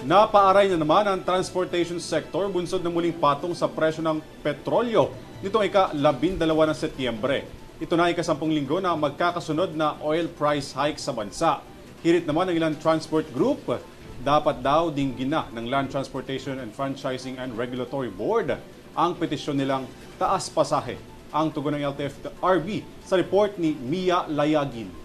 Napaaray na naman ang transportation sector bunsod na muling patong sa presyo ng petrolyo nitong ika-12 ng Setyembre. Ito na ika-10 linggo na magkakasunod na oil price hike sa bansa. Hirit naman ng ilang transport group, dapat daw dinggin na ng Land Transportation and Franchising and Regulatory Board ang petisyon nilang taas pasahe. Ang tugon ng LTFRB sa report ni Mia Layagin.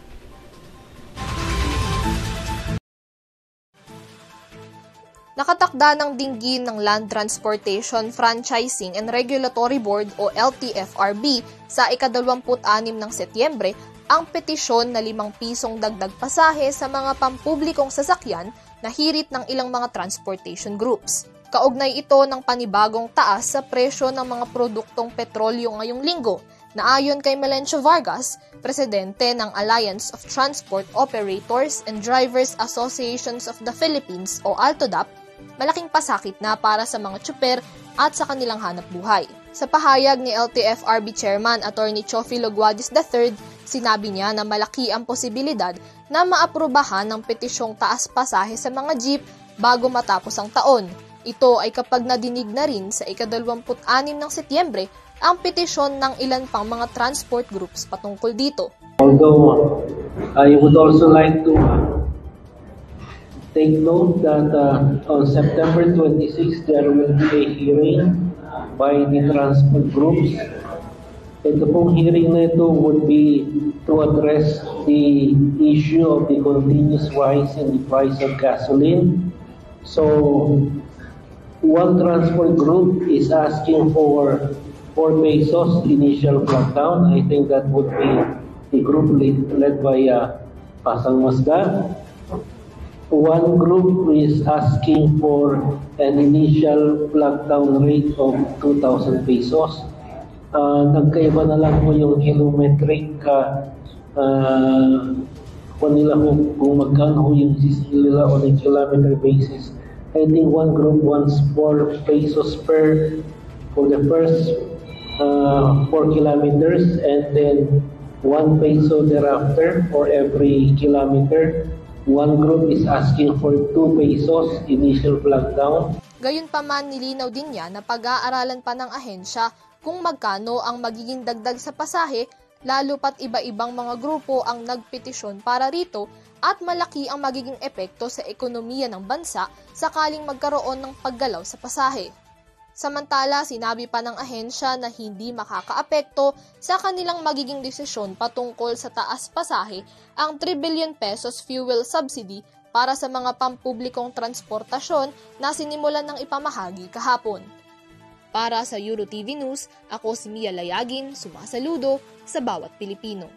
Nakatakda ng dinggin ng Land Transportation, Franchising and Regulatory Board o LTFRB sa ika-26 ng Setyembre ang petisyon na 5 pisong dagdag pasahe sa mga pampublikong sasakyan na hirit ng ilang mga transportation groups. Kaugnay ito ng panibagong taas sa presyo ng mga produktong petrolyo ngayong linggo na ayon kay Melencio Vargas, presidente ng Alliance of Transport Operators and Drivers Associations of the Philippines o ALTODAP, malaking pasakit na para sa mga tsuper at sa kanilang hanap buhay. Sa pahayag ni LTFRB Chairman Atty. Chofilo Guadis III, sinabi niya na malaki ang posibilidad na maaprubahan ng petisyong taas pasahe sa mga jeep bago matapos ang taon. Ito ay kapag nadinig na rin sa ika-26 ng Setyembre ang petisyon ng ilan pang mga transport groups patungkol dito. Although I would also like to take note that on September 26 there will be a hearing by the transport groups. Ito pong hearing na ito would be to address the issue of the continuous rise in the price of gasoline. So one transport group is asking for 4 pesos initial flat down. I think that would be the group led by Pasang Masda. One group is asking for an initial lockdown rate of 2,000 pesos. Nagkaiba na lang po yung kilometric nila kung magkano yung sisil nila on a kilometer basis. I think one group wants 4 pesos for the first 4 kilometers and then 1 peso thereafter for every kilometer. One group is asking for 2 pesos initial lockdown. Gayunpaman, nilinaw din niya na pag-aaralan pa ng ahensya kung magkano ang magiging dagdag sa pasahe, lalo pat iba-ibang mga grupo ang nagpetisyon para rito at malaki ang magiging epekto sa ekonomiya ng bansa sakaling magkaroon ng paggalaw sa pasahe. Samantala, sinabi pa ng ahensya na hindi makakaapekto sa kanilang magiging desisyon patungkol sa taas pasahe ang 3 billion pesos fuel subsidy para sa mga pampublikong transportasyon na sinimulan ng ipamahagi kahapon. Para sa EuroTV News, ako si Mia Layagin, sumasaludo sa bawat Pilipino.